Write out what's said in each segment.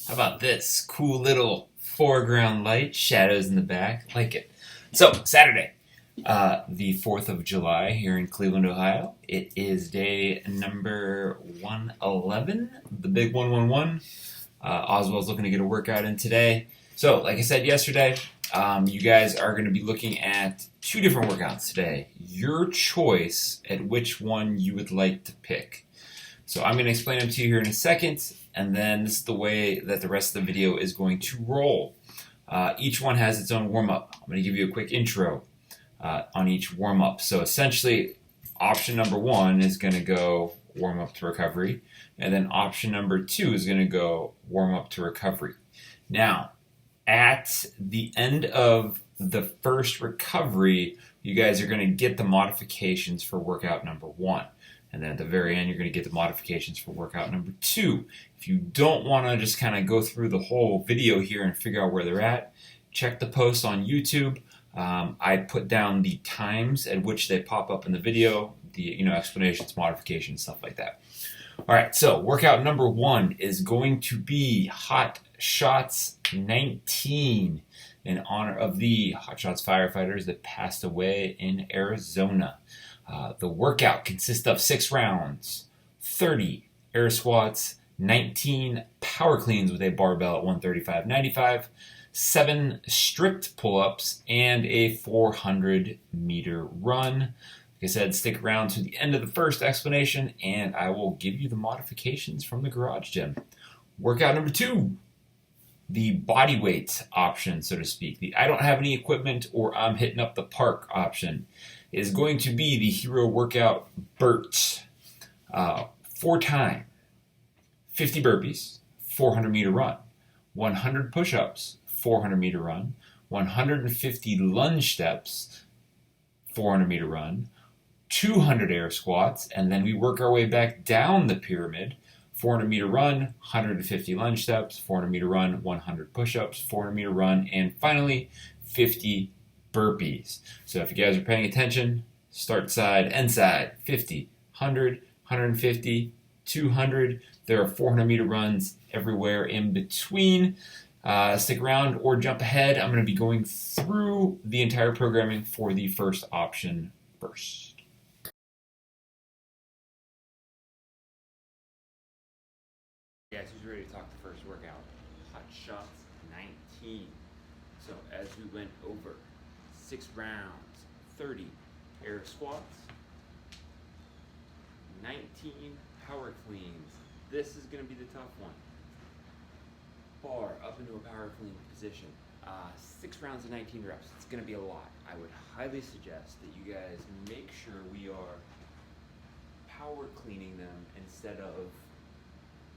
How about this? Cool little foreground light, shadows in the back. Like it. So, Saturday, the 4th of July here in Cleveland, Ohio. It is day number 111, the big 111. Oswald's looking to get a workout in today. So, like I said yesterday, you guys are going to be looking at two different workouts today. Your choice at which one you would like to pick. So I'm going to explain them to you here in a second, and then this is the way that the rest of the video is going to roll. Each one has its own warm-up. I'm going to give you a quick intro on each warm-up. So essentially, option number one is going to go warm-up to recovery, and then option number two is going to go warm-up to recovery. Now, at the end of the first recovery, you guys are going to get the modifications for workout number one. And then at the very end, you're going to get the modifications for workout number two. If you don't want to just kind of go through the whole video here and figure out where they're at, check the post on YouTube. I put down the times at which they pop up in the video, the explanations, modifications, stuff like that. All right, so workout number one is going to be HOTSHOTS 19 in honor of the HOTSHOTS firefighters that passed away in Arizona. The workout consists of 6 rounds, 30 air squats, 19 power cleans with a barbell at 135/95, 7 strict pull-ups, and a 400-meter run. Like I said, stick around to the end of the first explanation, and I will give you the modifications from the garage gym. Workout number two, the body weight option, so to speak. The I don't have any equipment or I'm hitting up the park option is going to be the hero workout BERT. 4 time, 50 burpees, 400-meter run, 100 push-ups, 400-meter run, 150 lunge steps, 400-meter run, 200 air squats, and then we work our way back down the pyramid. 400-meter run, 150 lunge steps, 400-meter run, 100 push-ups, 400-meter run, and finally 50 burpees. So if you guys are paying attention, start side, end side, 50, 100, 150, 200. There are 400-meter runs everywhere in between. Stick around or jump ahead. I'm going to be going through the entire programming for the first option first. Guys, who's ready to talk the first workout? HOTSHOTS 19. So as we went over 6 rounds, 30 air squats, 19 power cleans. This is going to be the tough one. Bar up into a power clean position. 6 rounds of 19 reps. It's going to be a lot. I would highly suggest that you guys make sure we are power cleaning them instead of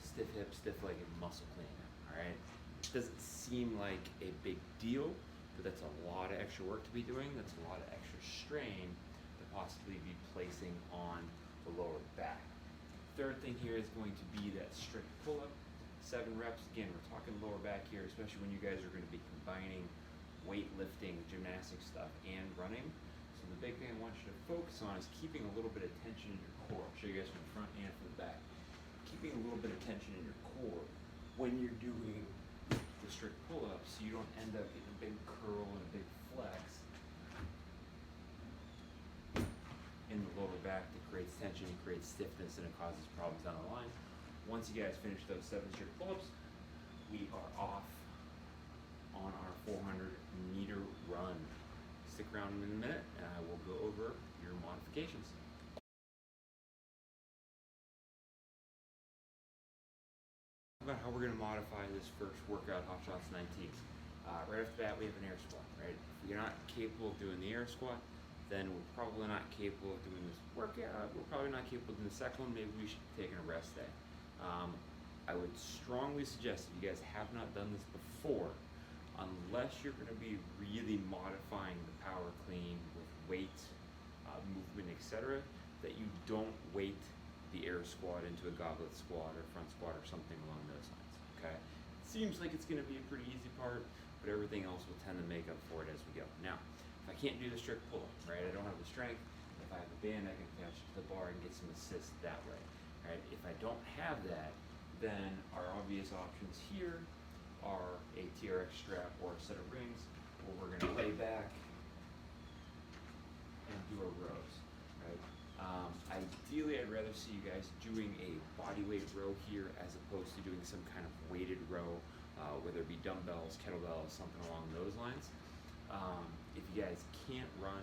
stiff hip, stiff leg, and muscle cleaning them. All right. It doesn't seem like a big deal, but that's a lot of extra work to be doing. That's a lot of extra strain to possibly be placing on the lower back. Third thing here is going to be that strict pull-up, 7 reps. Again, we're talking lower back here, especially when you guys are going to be combining weightlifting, gymnastic stuff, and running. So the big thing I want you to focus on is keeping a little bit of tension in your core. I'll show you guys from the front and from the back. Keeping a little bit of tension in your core when you're doing the strict pull-ups, so you don't end up getting a big curl and a big flex in the lower back that creates tension, it creates stiffness, and it causes problems down the line. Once you guys finish those 7 strict pull-ups, we are off on our 400-meter run. Stick around in a minute, and I will go over your modifications. About how we're going to modify this first workout, HOTSHOTS 19. Right off the bat, we have an air squat, right? If you're not capable of doing the air squat, then we're probably not capable of doing this workout. We're probably not capable of doing the second one. Maybe we should be taking a rest day. I would strongly suggest if you guys have not done this before, unless you're going to be really modifying the power clean with weight, movement, etc., that you don't weight the air squat into a goblet squat or front squat or something along those lines, okay? It seems like it's going to be a pretty easy part, but everything else will tend to make up for it as we go. Now, if I can't do the strict pull-up, right, I don't have the strength, if I have a band, I can attach it to the bar and get some assist that way, right? If I don't have that, then our obvious options here are a TRX strap or a set of rings, where we're going to lay back and do our rows, right? Ideally, I'd rather see you guys doing a body weight row here as opposed to doing some kind of weighted row, whether it be dumbbells, kettlebells, something along those lines. If you guys can't run,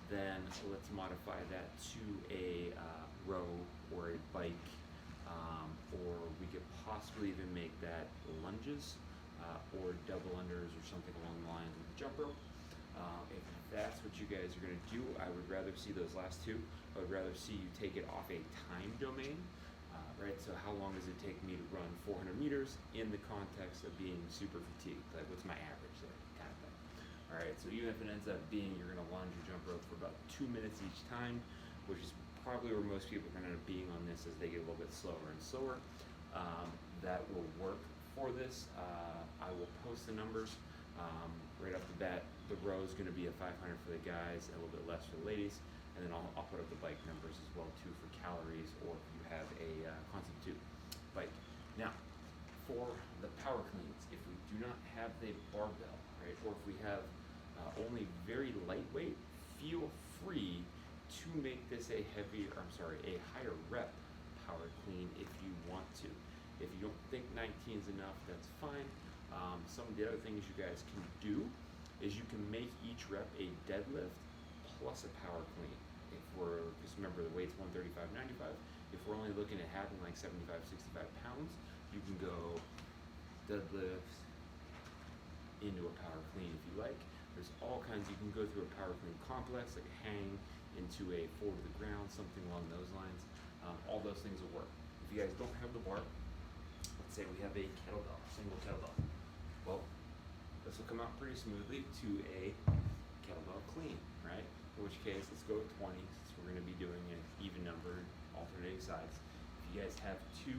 then let's modify that to a row or a bike, or we could possibly even make that lunges or double unders or something along the lines of the jump rope. If that's what you guys are going to do, I would rather see those last two. I would rather see you take it off a time domain, right? So how long does it take me to run 400 meters in the context of being super fatigued? Like, what's my average there, kind of thing. All right, so even if it ends up being you're going to lunge or jump rope for about 2 minutes each time, which is probably where most people are going to end up being on this as they get a little bit slower and slower, that will work for this. I will post the numbers. Right off the bat, the row is going to be a 500 for the guys, a little bit less for the ladies, and then I'll put up the bike numbers as well too for calories, or if you have a Concept bike. Now, for the power cleans, if we do not have the barbell, right, or if we have only very lightweight, feel free to make this a higher rep power clean if you want to. If you don't think 19 is enough, that's fine. Some of the other things you guys can do is you can make each rep a deadlift plus a power clean. Just remember the weight's 135/95. If we're only looking at having like 75, 65 pounds, you can go deadlift into a power clean if you like. There's all kinds. You can go through a power clean complex, like a hang into a forward to the ground, something along those lines. All those things will work. If you guys don't have the bar, let's say we have a kettlebell, single kettlebell. Well, this will come out pretty smoothly to a kettlebell clean, right? In which case, let's go with 20, since we're going to be doing an even number, alternating sides. If you guys have 2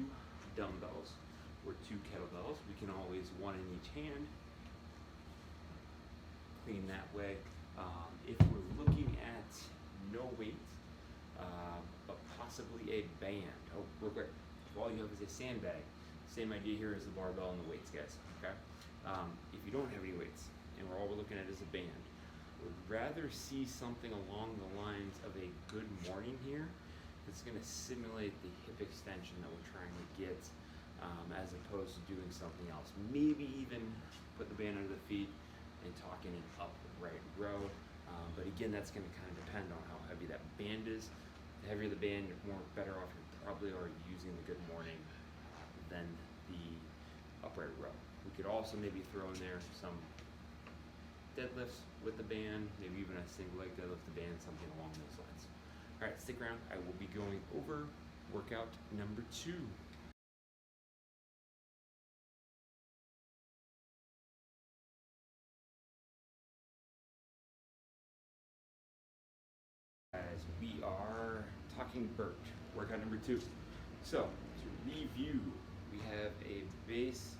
dumbbells or 2 kettlebells, we can always one in each hand, clean that way. If we're looking at no weight, but possibly a band. Oh, real quick, if all you have is a sandbag, same idea here as the barbell and the weights, guys, okay? If you don't have any weights, and all we're looking at is a band, would rather see something along the lines of a good morning here that's going to simulate the hip extension that we're trying to get, as opposed to doing something else. Maybe even put the band under the feet and talking an upright row. But again, that's going to kind of depend on how heavy that band is. The heavier the band, you're better off you're probably already using the good morning than the upright row. We could also maybe throw in there some deadlifts with the band, maybe even a single leg deadlift the band, something along those lines. All right, stick around. I will be going over workout number 2. Guys, we are talking BERT, workout number 2. So, to review, we have a base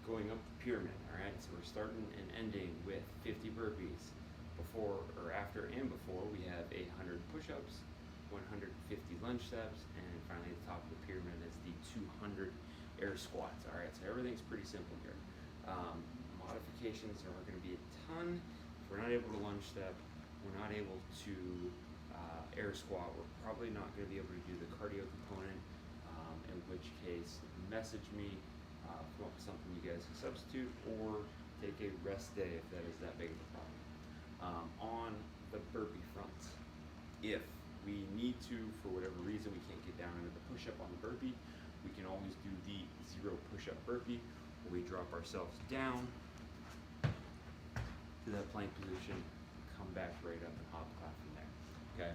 going up the pyramid, all right? So we're starting and ending with 50 burpees. Before, or after and before, we have 100 push-ups, 150 lunge steps, and finally at the top of the pyramid is the 200 air squats, all right? So everything's pretty simple here. Modifications are going to be a ton. If we're not able to lunge step, we're not able to air squat, we're probably not going to be able to do the cardio component, in which case message me, come up with something you guys can substitute, or take a rest day if that is that big of a problem. On the burpee front, if we need to, for whatever reason, we can't get down into the push-up on the burpee, we can always do the 0 push-up burpee, where we drop ourselves down to that plank position, come back right up and hop clap from there. Okay,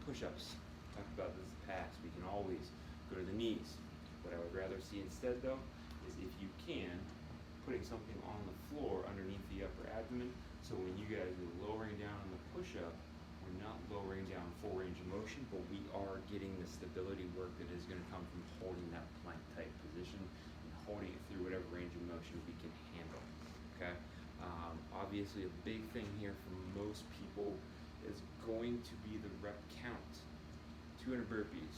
push-ups, talked about this in the past, we can always go to the knees. What I would rather see instead though, is if you can, putting something on the floor underneath the upper abdomen, so when you guys are lowering down on the push-up, we're not lowering down full range of motion, but we are getting the stability work that is going to come from holding that plank type position and holding it through whatever range of motion we can handle. Okay, obviously a big thing here for most people is going to be the rep count. 100 burpees,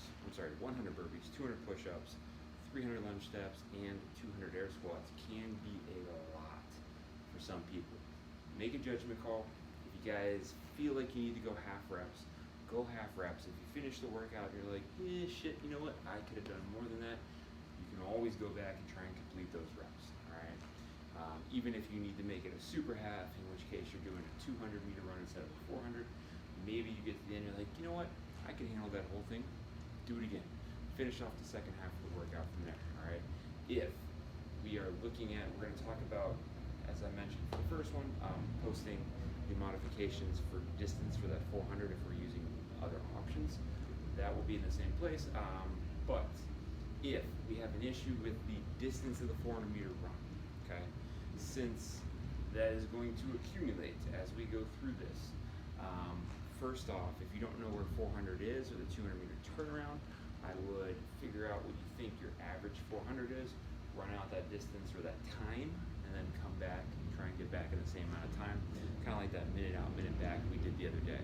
200 push-ups, 300 lunge steps and 200 air squats can be a lot for some people. Make a judgment call. If you guys feel like you need to go half reps, go half reps. If you finish the workout and you're like, shit, you know what, I could have done more than that, you can always go back and try and complete those reps, all right? Even if you need to make it a super half, in which case you're doing a 200 meter run instead of a 400, maybe you get to the end and you're like, you know what, I can handle that whole thing, do it again. Finish off the second half of the workout from there, all right? If we are looking at, we're gonna talk about, as I mentioned for the first one, posting the modifications for distance for that 400 if we're using other options. That will be in the same place, but if we have an issue with the distance of the 400 meter run, okay, since that is going to accumulate as we go through this. First off, if you don't know where 400 is or the 200 meter turnaround, I would figure out what you think your average 400 is, run out that distance or that time, and then come back and try and get back in the same amount of time. Kind of like that minute out, minute back we did the other day.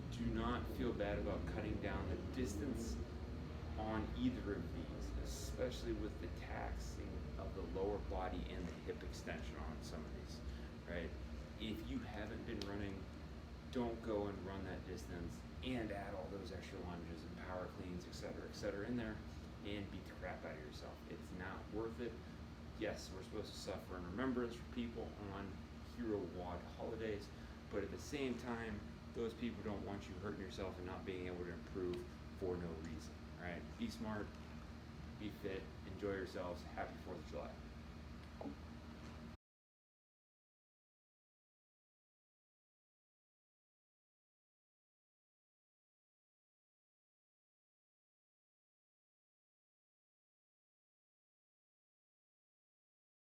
Do not feel bad about cutting down the distance on either of these, especially with the taxing of the lower body and the hip extension on some of these, right? If you haven't been running, don't go and run that distance and add all those extra lunges and power cleans, et cetera, in there and beat the crap out of yourself. It's not worth it. Yes, we're supposed to suffer in remembrance for people on Hero WOD holidays, but at the same time, those people don't want you hurting yourself and not being able to improve for no reason. All right, be smart, be fit, enjoy yourselves. Happy 4th of July.